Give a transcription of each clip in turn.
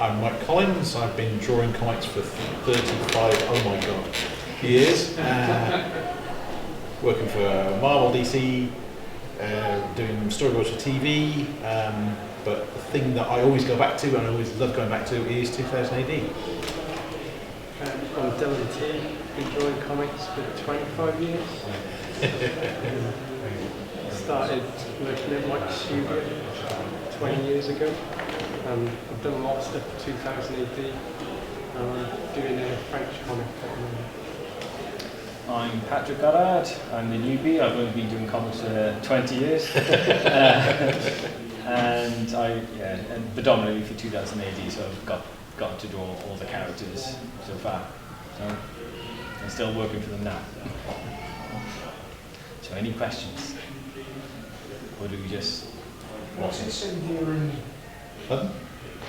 I'm Mike Collins. I've been drawing comics for 35, oh my god, years. Working for Marvel, DC, doing storyboards for TV. But the thing that I always go back to, and I always love going back to, is 2000 AD. I'm Dylan Teague. Been drawing comics for 25 years. Started working at Mike's studio 20 years ago. I've done a lot of stuff for 2000 AD. I'm doing a French comic at the moment. I'm Patrick Goddard. I'm the newbie. I've only been doing comics for 20 years. And and predominantly for 2000 AD, so I've got to draw all the characters so far. So I'm still working for them now. So any questions? Or do we just... What's its endearing? Pardon?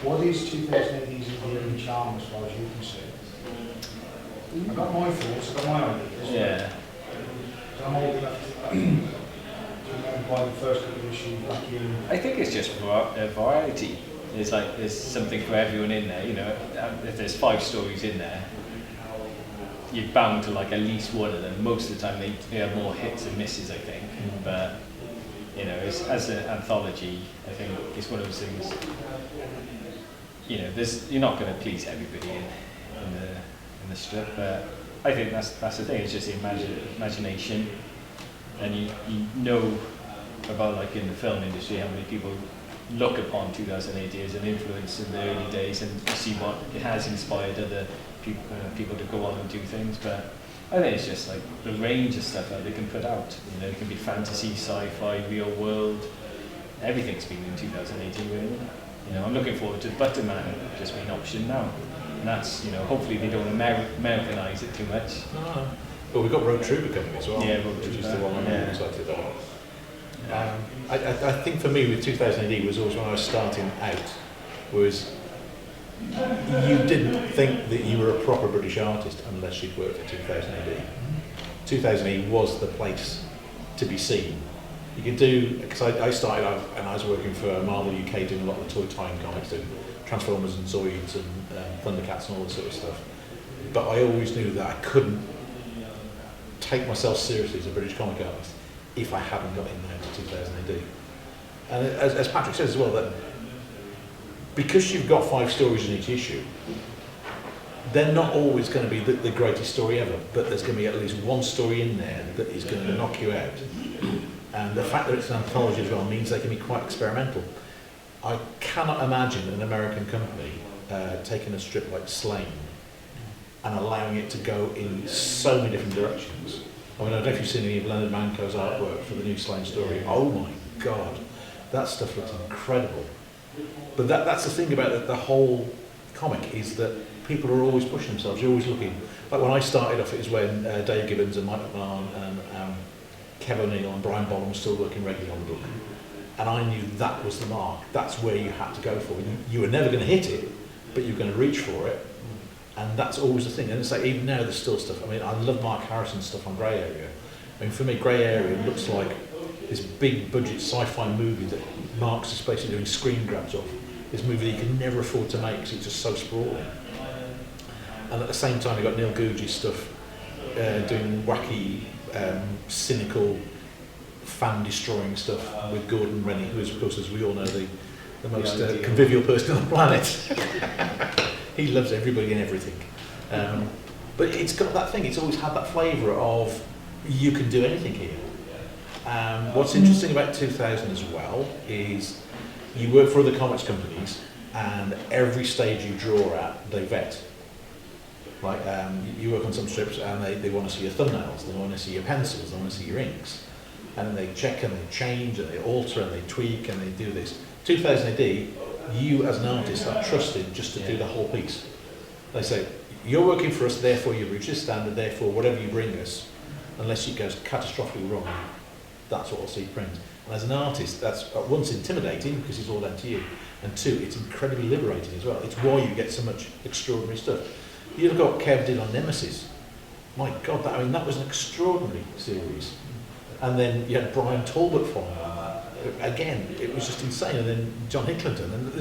What is 2000 AD's endearing charm as far as you can see? I've got my thoughts, I've got my ideas. Yeah. So I'm old enough to remember by the first couple of issues back in. I think it's just variety. There's something for everyone in there. You know, if there's 5 stories in there, you're bound to like at least one of them. Most of the time they have more hits and misses, I think. But you know, as an anthology, I think it's one of those things. You know, you're not going to please everybody in the strip, but I think that's the thing. It's just the imagination, and you know about, like, in the film industry, how many people look upon 2000 AD as an influence in the early days, and see what it has inspired other people to go on and do things. But I think it's just like the range of stuff that they can put out. You know, it can be fantasy, sci-fi, real world. Everything's been in 2000 AD, really. You know, I'm looking forward to Butterman just being optioned now. And that's, you know, hopefully they don't Americanise it too much. No. Well, we've got Road Trooper coming as well, Yeah, Road which is Trooper. the one I'm Yeah. excited about. I think for me with 2000 AD was always when I was starting out, was you didn't think that you were a proper British artist unless you'd worked for 2000 AD. 2000 AD was the place to be seen. You could do, because I started out and I was working for Marvel UK doing a lot of the toy tie-in comics, doing Transformers and Zoids and Thundercats and all this sort of stuff. But I always knew that I couldn't take myself seriously as a British comic artist if I hadn't got in there to 2000 AD. And as Patrick says as well, that because you've got 5 stories in each issue, they're not always going to be the greatest story ever, but there's going to be at least one story in there that is going to knock you out. And the fact that it's an anthology as well means they can be quite experimental. I cannot imagine an American company taking a strip like Slain and allowing it to go in so many different directions. I mean, I don't know if you've seen any of Leonard Manco's artwork for the new Slain story. Oh my God, that stuff looks incredible. But that's the thing about the whole comic, is that people are always pushing themselves, you're always looking. Like when I started off, it was when Dave Gibbons and Mike McMahon and Kevin O'Neill and Brian Boland were still working regularly on the book. And I knew that was the mark, that's where you had to go for. You were never going to hit it, but you were going to reach for it. And that's always the thing. And it's like, even now there's still stuff. I mean, I love Mark Harrison's stuff on Grey Area. I mean, for me, Grey Area looks like this big budget sci-fi movie that Mark's just basically doing screen grabs of. This movie that you can never afford to make because it's just so sprawling. And at the same time, you've got Neil Googe's stuff doing wacky, cynical, fan-destroying stuff with Gordon Rennie, who is, of course, as we all know, the most convivial person on the planet. He loves everybody and everything. But it's got that thing, it's always had that flavour of you can do anything here. What's interesting about 2000 as well is you work for other comics companies, and every stage you draw at, they vet. Like, you work on some strips and they want to see your thumbnails, they want to see your pencils, they want to see your inks. And they check and they change and they alter and they tweak and they do this. 2000 AD, you as an artist are trusted just to do the whole piece. They say, you're working for us, therefore you reach this standard, therefore whatever you bring us, unless it goes catastrophically wrong, that's what we'll see print. And as an artist, that's at once intimidating because it's all down to you, and 2, it's incredibly liberating as well. It's why you get so much extraordinary stuff. You look at what Kev did on Nemesis. My God, that was an extraordinary series. And then you had Brian Talbot following on that. Again, it was just insane. And then John Hicklenton. And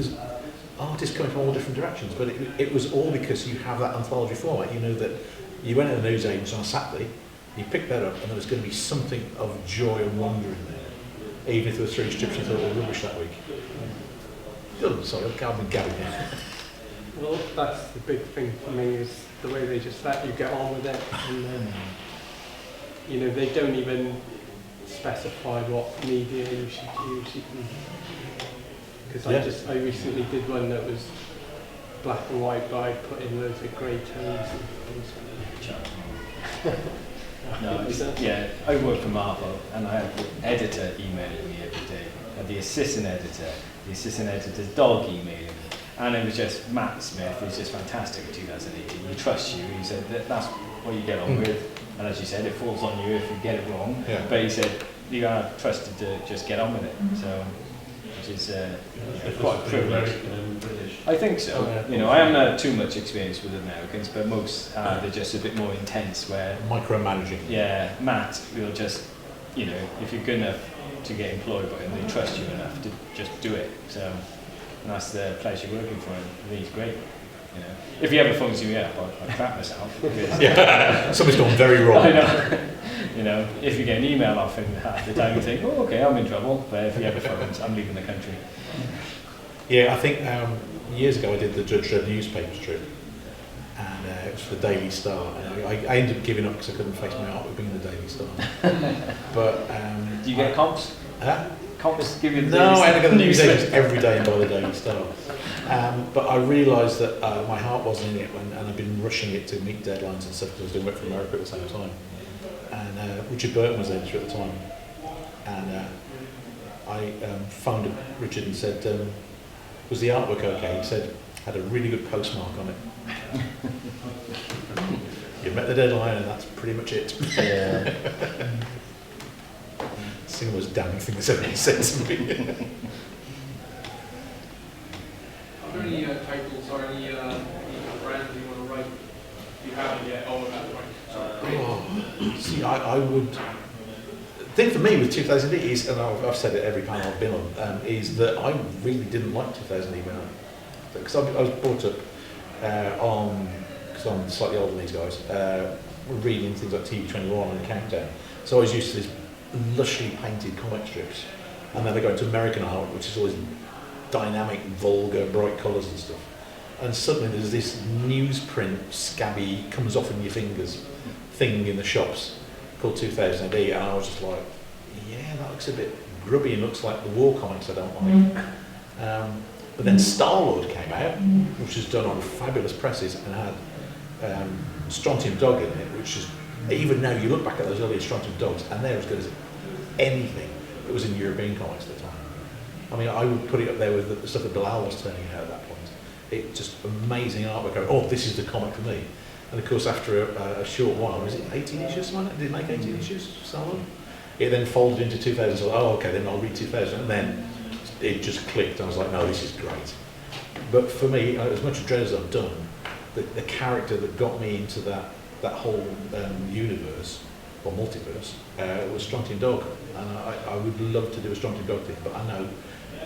artists coming from all different directions, but it was all because you have that anthology format. You know that you went to the news agents on a Saturday, you picked that up, and there was going to be something of joy and wonder in there, even if there were 3 strips you thought were rubbish that week. Sorry, I can't be gabbing now. Well, that's the big thing for me, is the way they just let you get on with it. And you know, they don't even specify what media you should use. Because I recently did one that was black and white, but I put in loads of grey tones and things. No, yeah, I work for Marvel, and I have the editor emailing me every day, and the assistant editor's dog emailing me, and it was just Matt Smith, who's just fantastic in 2018. He trusts you. He said that's what you get on with, and as you said, it falls on you if you get it wrong. Yeah. But he said you are trusted to just get on with it. So, which is quite a privilege. I think so. You know, I haven't had too much experience with Americans, but most they're just a bit more intense. Where micromanaging. Yeah, Matt will just, you know, if you're good enough to get employed by him, they trust you enough to just do it. So, and that's the pleasure working for him. I think he's great. You know, if he ever phones you up, I crap myself. Yeah, something's gone very wrong. I know. You know, if you get an email off him half the time, you think, oh, okay, I'm in trouble. But if he ever phones, I'm leaving the country. Yeah, I think years ago I did the Judge Dredd newspaper strip, and it was for the Daily Star. And I ended up giving up because I couldn't face my art with being the Daily Star. But do you get comps? Huh? Comps give you the No, I had to go to the news agents every day and buy the Daily Star. But I realised that my heart wasn't in it, and I'd been rushing it to meet deadlines and stuff because I was doing work for America at the same time. And Richard Burton was editor at the time, and I phoned up Richard and said, was the artwork okay? He said, had a really good postmark on it. You met the deadline and that's pretty much it. Yeah. It's the most damning thing that's ever been said to me. Are there any titles or any brands you want to write? You haven't yet. Oh, that's right. See, I would. The thing for me with 2008 is, and I've said it every panel I've been on, is that I really didn't like 2008 because I was brought up because I'm slightly older than these guys, reading things like TV 21 and Countdown. So I was used to these lushly painted comic strips, and then they go into American art, which is always dynamic, vulgar, bright colours and stuff. And suddenly there's this newsprint, scabby, comes off in your fingers thing in the shops called 2008, and I was just like, yeah, that looks a bit grubby and looks like the war comics I don't like. But then Star-Lord came out, which was done on fabulous presses and had Strontium Dog in it, which is, even now you look back at those earlier Strontium Dogs and they're as good as anything that was in European comics at the time. I mean, I would put it up there with the stuff that Bilal was turning out at that point. It just amazing artwork. Oh, this is the comic for me. And of course, after a short while, was it 18 issues? Did it make 18 issues? Star-Lord? It then folded into 2000. So, oh, okay, then I'll read 2000. And then it just clicked. I was like, no, this is great. But for me, as much Dredd as I've done, the character that got me into that whole universe or multiverse was Strontium Dog. And I would love to do a Strontium Dog thing, but I know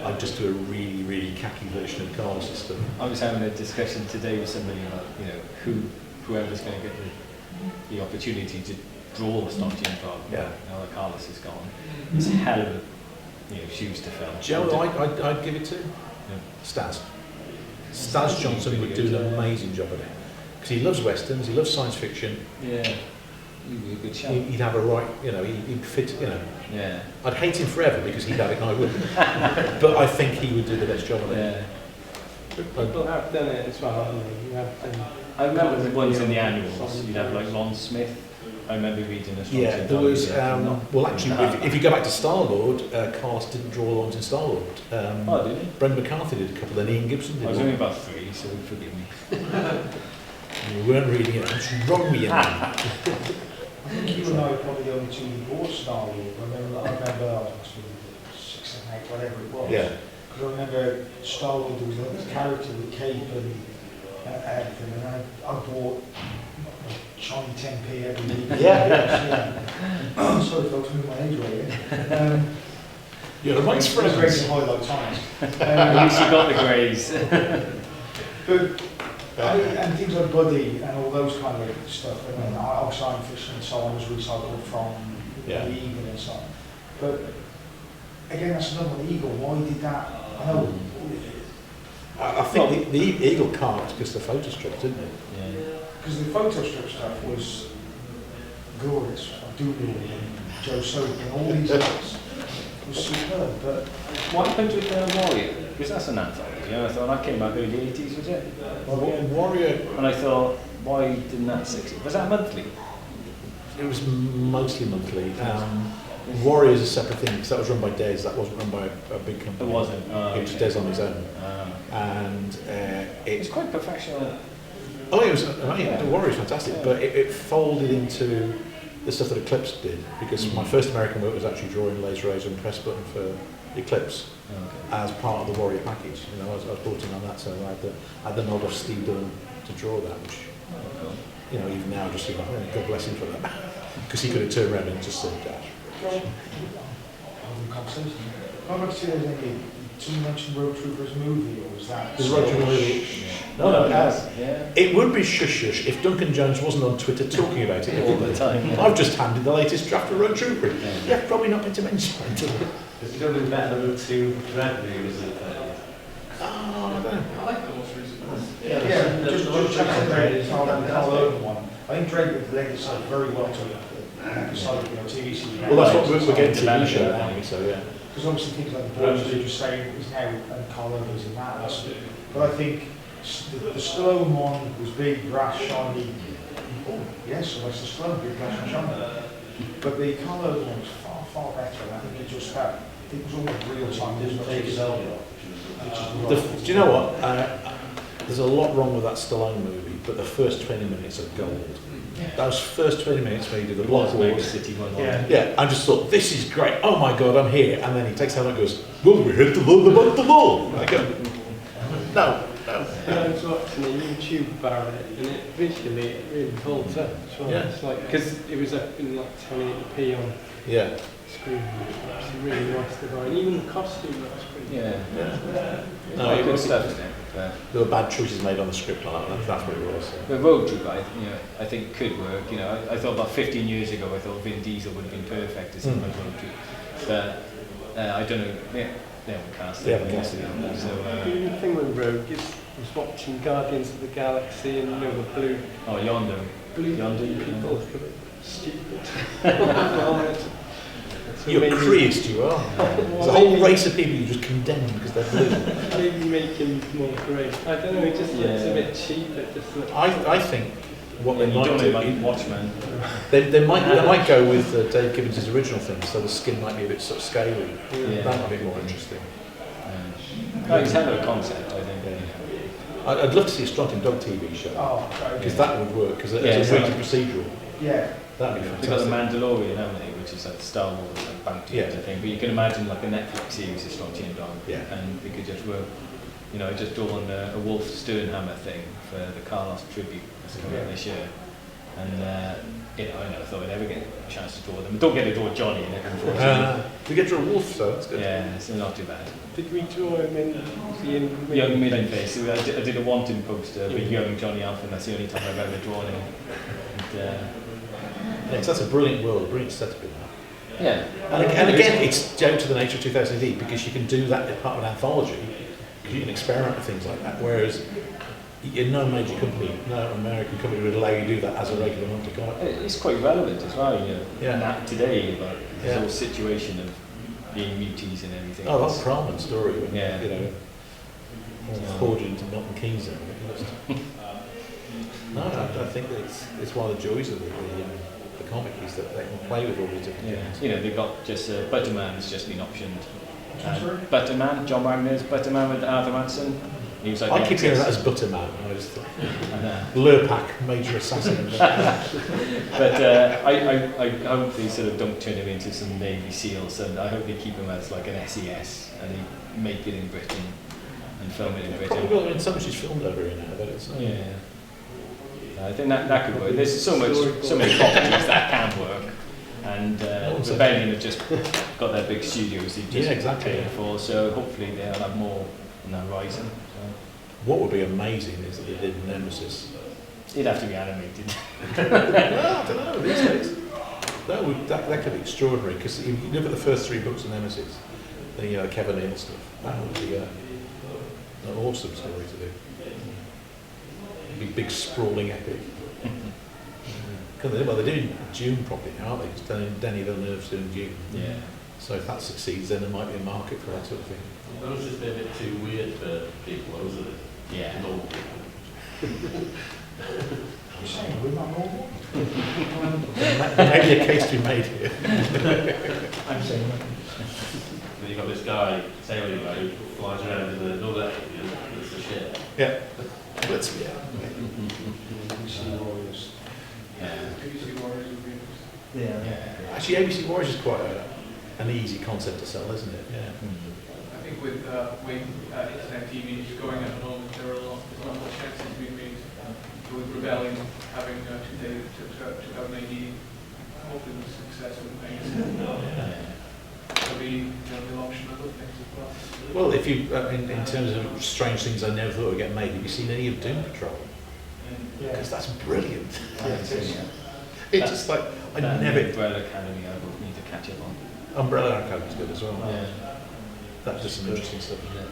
I'd just do a really, really khaki version of Carlos' stuff. I was having a discussion today with somebody about, you know, whoever's going to get the opportunity to draw the Strontium Dog. Yeah. Now that Carlos is gone, it's a hell of a shoes to fill. Do you know what I'd give it to? Yeah. Stas. Stas Johnson would do an amazing job at it. Because he loves westerns, he loves science fiction. Yeah. He'd be a good shout. He'd have a right, he'd fit, Yeah. I'd hate him forever because he'd have it and I wouldn't. But I think he would do the best job of it. Yeah. People have done it as well, haven't they? You have done. I remember the ones in the annuals. You'd have like Ron Smith. I remember reading a Strontium Yeah, there was. Well, actually, if you go back to Star-Lord, Carlos didn't draw the ones in Star-Lord. Oh, did he? Brendan McCarthy did a couple, then Ian Gibson did I was one. only about 3, so forgive me. You weren't reading it. What's wrong with you? I think you and I are probably the only two who bought Star-Lord. I remember 6, 7, 8, whatever it was. Yeah. Because I remember Star-Lord, there was this character with cape and everything, and I bought shiny 10p every week. Yeah. Sorry folks, moving my age away. You're amongst It was great friends. to highlight times. At least you got the greys. But and things like Buddy and all those kind of stuff, and then oxide fish and so on was recycled from Yeah. the Eagle and so on. But again, that's another one, the Eagle, why did that? I know, I think the Eagle carved because the photo strips, didn't it? Yeah. because the photo strip stuff was glorious. Doodle and Joe Soap and all these guys. It was superb, but What happened with Warrior? Because that's an anthology. You know, I thought that came out early 80s, was it? Warrior, And I thought, why didn't that succeed? Was that monthly? it was mostly monthly. Warrior is a separate thing because that was run by Des. That wasn't run by a big company. It wasn't. It was Des on his own, and It's quite professional. Oh, it was amazing. The Warrior is fantastic, Yeah. but it folded into the stuff that Eclipse did because my first American work was actually drawing laser razor and press button for Eclipse as part of the Warrior package. You know, I was brought in on that, so I had the nod of Steve Dunn to draw that, which you know, even now, just God bless him for that, because he could have turned around and just said that. conversation. I'd like to see there's any too much Road Troopers movie, or was that? There's Road Trooper movie. No, it has. Yeah. It would be shush shush if Duncan Jones wasn't on Twitter talking about it All the time. Yeah. I've just handed the latest draft of Road Trooper. Yeah, probably not meant to mention it. Is it going to be better than the two Dread movies? Oh, I don't know. I like the most recent one. Yeah, just check out Drake, Carl Urban one. I think Drake would lend itself very well to an episode, TV series. Well, that's what we're getting TV show now, so yeah. Because obviously things like the Boys, as you say, is now, and Carl Urban's in that. But I think the Stallone one was big, brash, shiny. Oh, yes, so that's the Stallone, big, brash and shiny. But the Carl Urban one was far, far better, and I think it just had, it was almost real time. Didn't take his elbow off. Do you know what? There's a lot wrong with that Stallone movie, but the first 20 minutes are gold. Those first 20 minutes where you do the block Mega walk. City one. Yeah, I just thought, this is great. Oh my God, I'm here. And then he takes out and goes, well, we hit the wall about the wall. And I go, no. I was watching a YouTube about it, and it visually it really holds up as well. Yeah. It's like, because it was up in like 1080p on Yeah. screen. It's really nice design. Even the costume looks pretty Yeah. No, Quite it good was, stuff, isn't it? But there were bad choices made on the script like that. That's what it was. the Road Trooper, I think could work. You know, I thought about 15 years ago, I thought Vin Diesel would have been perfect to see my Road Trooper. But I don't know. They haven't cast it. They haven't cast it. So, The thing with Rogue is I was watching Guardians of the Galaxy and the blue Yondu. Yondu. people stupid. You're creased, you are. There's a whole race of people you just condemn because they're blue. Maybe make him more grey. I don't know, it just looks a bit cheap. It just looks I think what they You might don't do, like Watchmen. they might go with Dave Gibbons' original thing, so the skin might be a bit sort of scaly. Yeah. That might be more interesting. It's kind of a concept, I think. I'd love to see a Strontium Dog TV show Oh, because that would work because Yeah, it's a it's weekly procedural. yeah. That'd be They've got the fantastic. Mandalorian, haven't they, which is like Star Wars like bounty Yeah. hunter thing. But you can imagine like a Netflix series of Strontium Dog, Yeah. and we could just work, just draw on a Wolf Sternhammer thing for the Carlos tribute that's coming out this year. And I never thought I'd ever get a chance to draw them. Don't get to draw Johnny in it, unfortunately. We get to a wolf, so that's good. Yeah, it's not too bad. Did we draw him in Young midden face. So I did a wanting poster with young Johnny Alf, and that's the only time I've ever drawn him. And, Yeah, 'cause that's a brilliant world, a brilliant setup in that. yeah. And again, it's down to the nature of 2000 AD because you can do that as part of an anthology, because you can experiment with things like that, whereas no major company, no American company would allow you to do that as a regular monthly comic. It's quite relevant as well, Yeah. now today about the Yeah. whole situation of being muties and everything. Oh, that's Kralman's story when, Yeah. forged into Milton Keynes and everything. No, I think that it's one of the joys of the comic is that they can play with all these different things. They've got just Butterman's just been optioned. Sorry? Butterman, John Wagner's Butterman with Arthur Manson. He was like I the keep hearing that Exorcist. as Butterman. I just thought, And, Lurpak, major assassin. but I hope they sort of don't turn him into some Navy SEALs, and I hope they keep him as like an SES and they make it in Britain and film it in Probably Britain. will. I mean, so much is filmed over here now, but it's Yeah. I think that could work. There's so many properties that can work. And Awesome. Rebellion have just got their big studios they've just Yeah, exactly. paid for, so hopefully they'll have more on the horizon. So. What would be amazing is that they did Nemesis. It'd have to be animated. Well, I don't know, these days. That could be extraordinary, because if you look at the first 3 books of Nemesis, the Kevin Neal stuff, that would be an awesome story to do. It'd be big, sprawling epic. Well, they're doing Dune properly now, aren't they? Because Denis Villeneuve's doing Dune. Yeah. So if that succeeds, then there might be a market for that sort of thing. That was just a bit too weird for people, wasn't it? Yeah. Normal people. You're saying we're not normal? Maybe a case to be made here. I'm saying Then you've got this guy, sailing guy, who flies around in the Northern that's the shit. Yeah. Let's, yeah. ABC Warriors. Yeah. BBC Warriors would be interesting. Yeah. Actually, ABC Warriors is quite an easy concept to sell, isn't it? Yeah. I think with internet TV going at the moment, there's a lot more chances being made. With Rebellion having 2018, hopefully the success with things. There'll be the option of other things as well. Well, if you, in terms of strange things I never thought would get made, have you seen any of Doom Patrol? Yeah. Because that's brilliant. Yeah, it is. It's just like, I never... Umbrella Academy I will need to catch up on. Umbrella Academy's good as well. Yeah. That's just some interesting stuff, isn't it?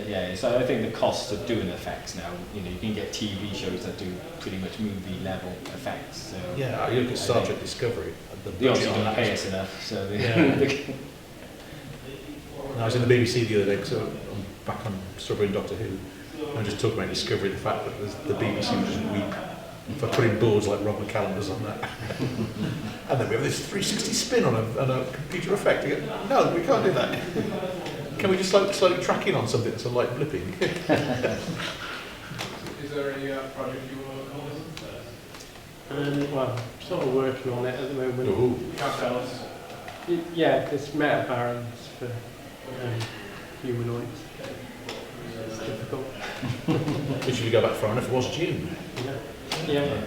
Yeah, so I think the cost of doing effects now, you can get TV shows that do pretty much movie level effects. So Yeah, you look at Star Trek Discovery. they obviously on don't that pay is- us enough, so they, Yeah. I was in the BBC the other day, so I'm back on Strawberry and Doctor Who. And I just talking about Discovery, the fact that the BBC would just weep for putting boards like Rob McCallum's on that. And then we have this 360 spin on a computer effect. You go, no, we can't do that. Can we just slowly track in on something that's a light blipping? Is there any project you want to call it? Well, I'm sort of working on it at the moment. Ooh. You can't tell us. Yeah, there's meta barons for humanoids. It's difficult. Which if you go back far enough, was June. Yeah.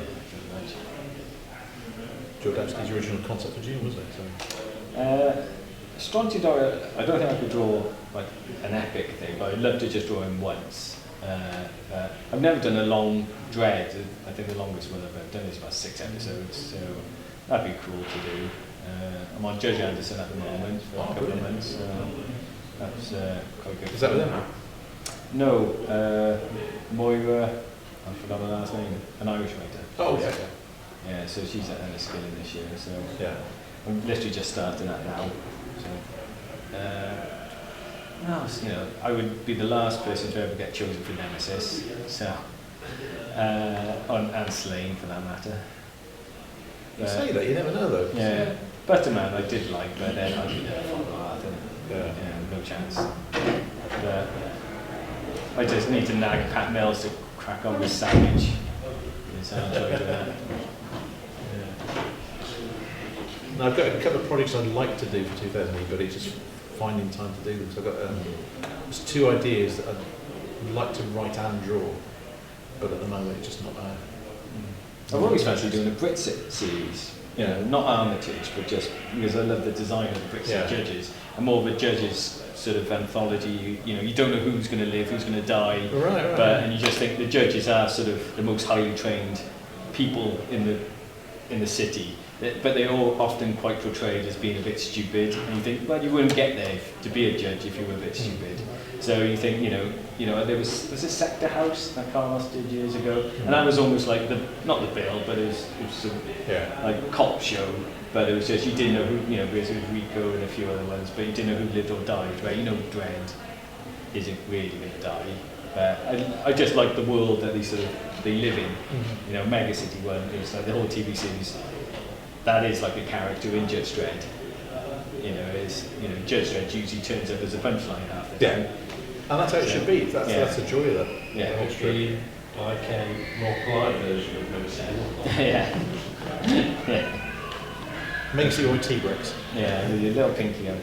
Jodorowsky's original concept for June, wasn't it? So. Strontium Dog, I don't think I could draw like an epic thing, but I'd love to just draw him once. I've never done a long dread. I think the longest one I've ever done is about 6 episodes, so that'd be cool to do. I'm on Judge Anderson at the moment for a couple of months, so that's quite good. Is that with them? No, Moira, I forgot her last name, an Irish writer. Oh, yeah. Yeah, so she's at Enniskillen this year, so Yeah. I'm literally just starting that now. So, I would be the last person to ever get chosen for Nemesis, so, and Slane for that matter. You say that, you never know though. Yeah, Butterman I did like, but then I didn't follow that, and Yeah. no chance. But I just need to nag Pat Mills to crack on with Savage. So I'll try to do that. Now, I've got a couple of projects I'd like to do for 2008, but it's just finding time to do them. So I've got there's 2 ideas that I'd like to write and draw, but at the moment it's just not there. I've always fancied doing a Brit series, not Armitage, but just because I love the design of the Brit judges, and more of a judges sort of anthology. You don't know who's going to live, who's going to die, Right. and you just think the judges are sort of the most highly trained people in the city. But they're all often quite portrayed as being a bit stupid, and you think, well, you wouldn't get there to be a judge if you were a bit stupid. So you think, there was a Sector House that Carlos did years ago, and that was almost like not the bill, but it was sort of like cop show, but it was just, you didn't know who, because it was Rico and a few other ones, but you didn't know who lived or died, right? Dredd isn't really going to die. But I just like the world that they live in, Mega City one, it's like the whole TV series. That is like a character in Judge Dredd. Judge Dredd usually turns up as a punchline half the time. And that's how it should be. That's the joy of that. Yeah. Hopefully, like a more polite version of Nemesis. Yeah. Yeah. Makes you all tea breaks. Yeah, with your little pinky out.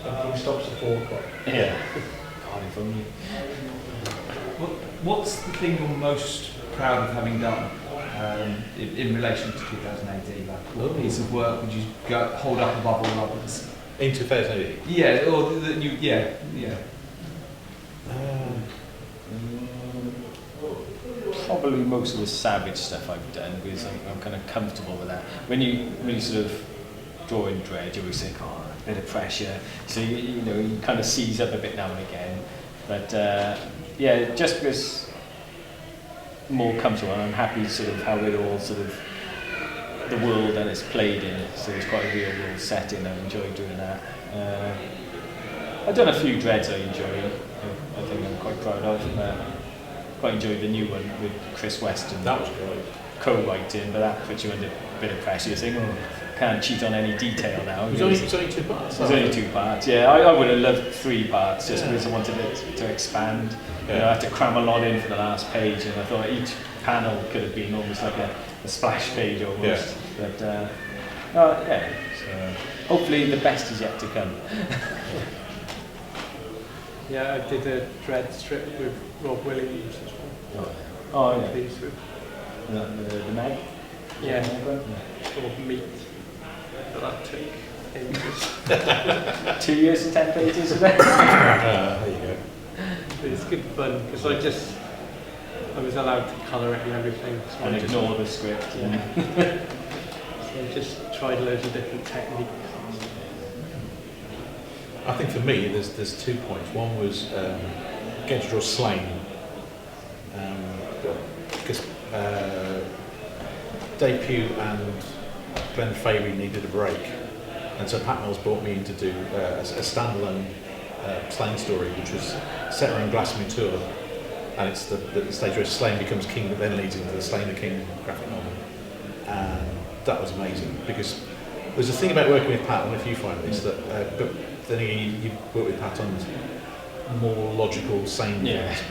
Everything stops at 4 o'clock. Yeah. God, if only. What's the thing you're most proud of having done? in relation to 2018? Like, what piece of work would you hold up above all others? In 2008? Yeah, or the new, yeah. Probably most of the savage stuff I've done because I'm kind of comfortable with that. When you sort of draw in dread, you always think, oh, a bit of pressure. So you know you kind of seize up a bit now and again. But yeah, just because more comfortable, and I'm happy sort of how it all sort of the world that it's played in. So it's quite a real world setting. I enjoy doing that. I've done a few dreads I enjoy. I think I'm quite proud of. Quite enjoyed the new one with Chris Weston. That was great. Co-writing, but that puts you under a bit of pressure. You think, oh, can't cheat on any detail now. It was only 2 parts. It was only 2 parts, yeah. I would have loved 3 parts just because I wanted it to expand. Yeah. You know, I had to cram a lot in for the last page, and I thought each panel could have been almost like a splash page almost. Yeah. But yeah, so hopefully the best is yet to come. Yeah, I did a dread strip with Rob Williams as well. Oh yeah. Pleased with. The Meg? Yeah. The Meg one? Called Meat. But that took ages. 2 years and 10 pages of it. There you go. But it's good fun because I was allowed to colour it and everything. So And I just, ignore the script. Yeah. so I just tried loads of different techniques. I think for me, there's 2 points. One was getting to draw Slane, because Dave Pugh and Glenn Fabry needed a break, and so Pat Mills brought me in to do a standalone Slane story, which was set around Glastonbury Tour, and it's the stage where Slane becomes king, but then leads into the Slane the King graphic novel, and that was amazing because there's a thing about working with Pat. I don't know if you find this that. But then again, you work with Pat on more logical, sane things.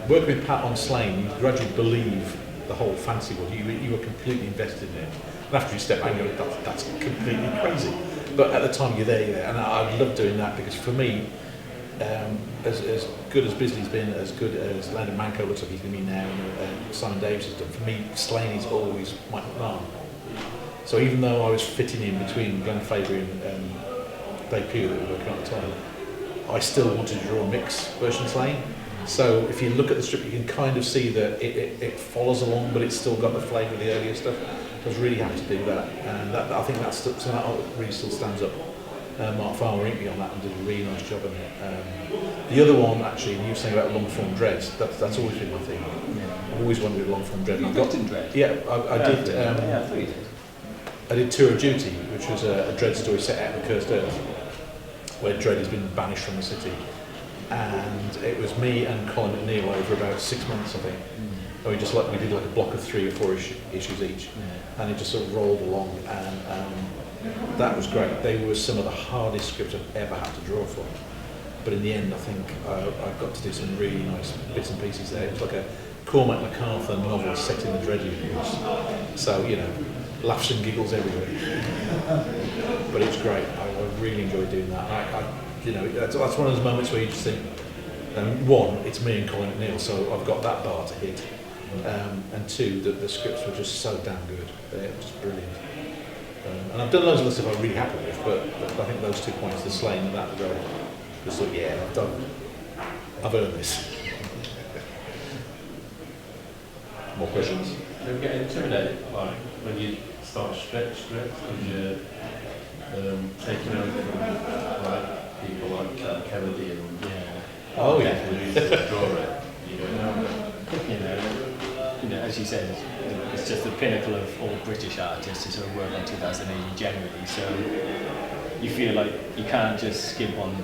Working with Pat on Slane, you gradually believe the whole fantasy world. You were completely invested in it. And after you step back, you go, that's completely crazy. But at the time, you're there. And I love doing that because for me, as good as Bisley's been, as good as Landon Manco looks like he's going to be now, and Simon Davis has done, for me, Slane is always Mike McMahon. So even though I was fitting in between Glenn Fabry and Dave Pugh that we were working on at the time, I still wanted to draw a mix version Slane. So if you look at the strip, you can kind of see that it follows along, but it's still got the flavour of the earlier stuff. I was really happy to do that, and I think that's something that really still stands up. Mark Farmer inked me on that and did a really nice job on it. The other one, actually, you were saying about long form dreads. That's always been my thing. I've always wanted a long form dread. You got in dread? Yeah, I did. Yeah, I thought you did. I did Tour of Duty, which was a dread story set out in the Cursed Earth, where dread has been banished from the city. And it was me and Colin McNeil over about 6 months, I think. And we did like a block of 3 or 4 issues each, and it just sort of rolled along, and that was great. They were some of the hardest scripts I've ever had to draw for. But in the end, I think I got to do some really nice bits and pieces there. It was like a Cormac MacArthur novel set in the Dread universe. So, you know, laughs and giggles everywhere. But it's great. I really enjoyed doing that. You know, that's one of those moments where you just think, one, it's me and Colin McNeil, so I've got that bar to hit. And two, the scripts were just so damn good. They're just brilliant. And I've done loads of other stuff I'm really happy with, but I think those 2 points, the Slane and that, were just like, yeah, I've earned this. More questions? Do you get intimidated like when you start stretch scripts and you're taking over from like people like Kennedy and Oh yeah. who used to draw it? You know, as you said, it's just the pinnacle of all British artists to sort of work on 2080 generally. So you feel like you can't just skimp on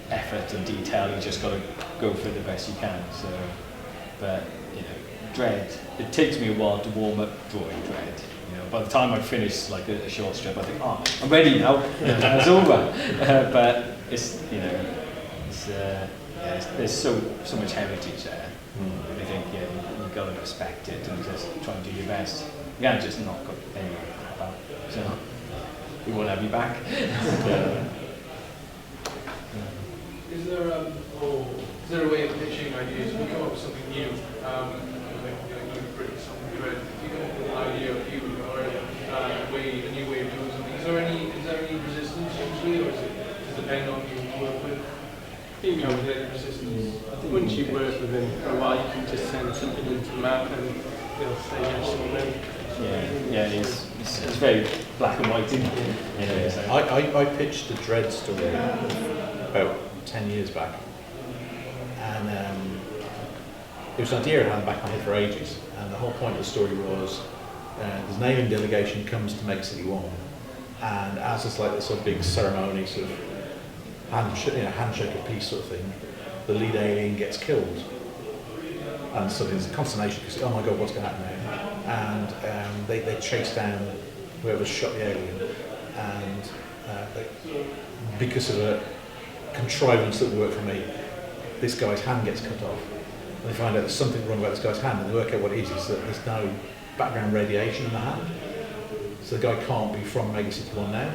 effort and detail. You just got to go for the best you can. So, but you know, dread. It takes me a while to warm up drawing dread. You know, by the time I finish like a short strip, I think, oh, I'm ready now. It's over. But it's there's so much heritage there. I think you've got to respect it and just try and do your best. You can't just not got any crap out. So we won't have you back. Is there a way of pitching ideas? If you come up with something new, like British something dread, if you come up with an idea of you or a new way of doing something, is there any resistance usually, or does it depend on who you work with? I think You know, is there any resistance? once you work with him for a while, you can just send something into the map and he'll say yes or no. Yeah, it's very black and white, isn't it? Anyway, so. I pitched the Dread story about 10 years back, and it was an idea I had in the back of my head for ages, and the whole point of the story was this naming delegation comes to Mega City 1, and as it's like this sort of big ceremony, sort of handshake of peace sort of thing, the lead alien gets killed. And so there's a consternation because, oh my god, what's going to happen now? And they chase down whoever shot the alien, and because of a contrivance that worked for me, this guy's hand gets cut off. And they find out there's something wrong about this guy's hand, and they work out what it is that there's no background radiation in the hand. So the guy can't be from Mega City 1 now.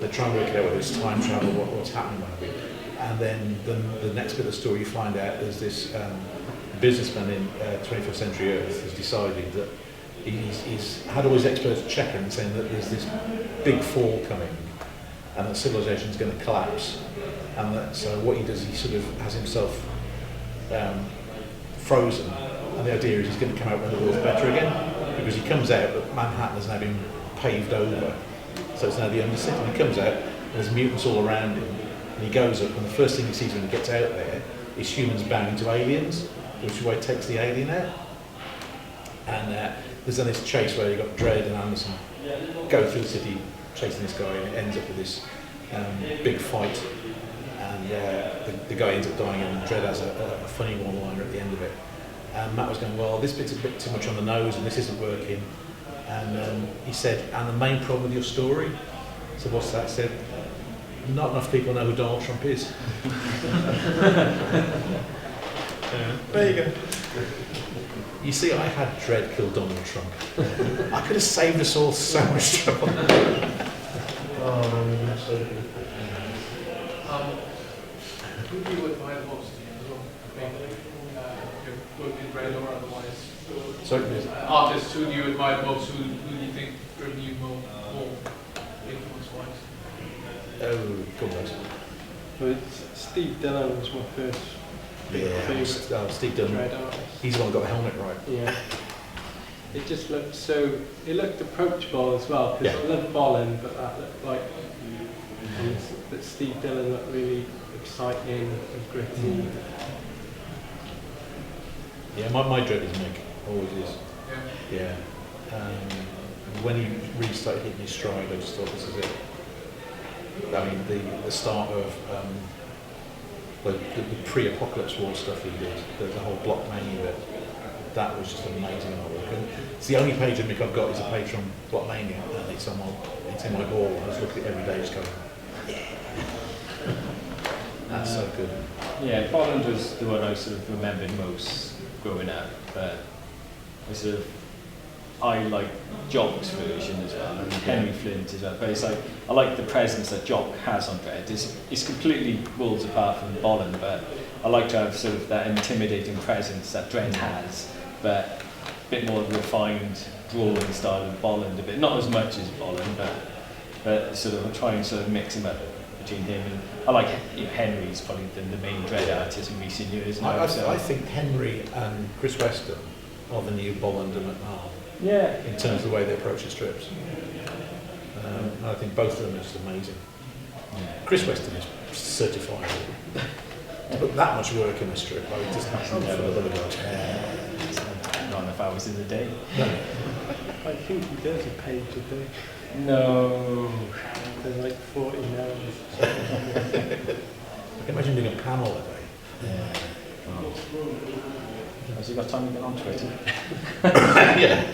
They try and work it out whether it's time travel, what's happening with it. And then the next bit of the story, you find out there's this businessman in 21st century Earth has decided that he's had all his experts checking and saying that there's this big fall coming and that civilization is going to collapse. And that, so what he does, he sort of has himself frozen. And the idea is he's going to come out when the world's better again, because he comes out that Manhattan has now been paved over. So it's now the undercity. And he comes out and there's mutants all around him. And he goes up, and the first thing he sees when he gets out there is humans bowing to aliens, which is why he takes the alien out. And there's then this chase where you've got Dredd and Anderson go through the city chasing this guy, and it ends up with this big fight. And the guy ends up dying, and Dredd has a funny one-liner at the end of it. And Matt was going, well, this bit's a bit too much on the nose, and this isn't working. And he said, and the main problem with your story? So what's that? He said, not enough people know who Donald Trump is. There you go. You see, I had Dredd kill Donald Trump. I could have saved us all so much trouble. Who do you admire most? Working Dredd or otherwise? Sorry, Artists, who do you admire most? Who do you think driven you more influence-wise? oh, God knows. But Steve Dillon was my first favourite Steve Dillon. Dread artist. He's the one who got the helmet right. Yeah. It just looked so, it looked approachable as well, because Yeah. I love Bolland, but that looked like, but Steve Dillon looked really exciting and gritty. Yeah, my dread is Nick. Always is. Yeah. Yeah. When he really started hitting his stride, I just thought, this is it. I mean, the start of the pre-apocalypse war stuff he did, the whole block mania bit, that was just amazing artwork. And it's the only page of Mick I've got is a page from Block Mania, and it's in my hall. I just look at it every day, just going, yeah. That's so good. Yeah, Bolland was the one I sort of remembered most growing up, but I like Jock's version as well, and Henry Flint as well. But it's like, I like the presence that Jock has on Dredd. It's completely worlds apart from Bolland, but I like to have sort of that intimidating presence that Dredd has, but a bit more refined drawing style of Bolland, a bit, not as much as Bolland, but sort of trying to sort of mix him up between him and, I like Henry's probably the main Dredd artist in recent years now. I think Henry and Chris Weston are the new Bolland and McMahon. Yeah. In terms of the way they approach the strips. And I think both of them are just amazing. Chris Weston is certified. To put that much work in a strip, I would just have to for the other guys. Not enough hours in the day. No. I think he does a page a day. No. There's like 40 now. I can imagine doing a panel a day. Yeah. Oh. Has he got time to get on Twitter? Yeah.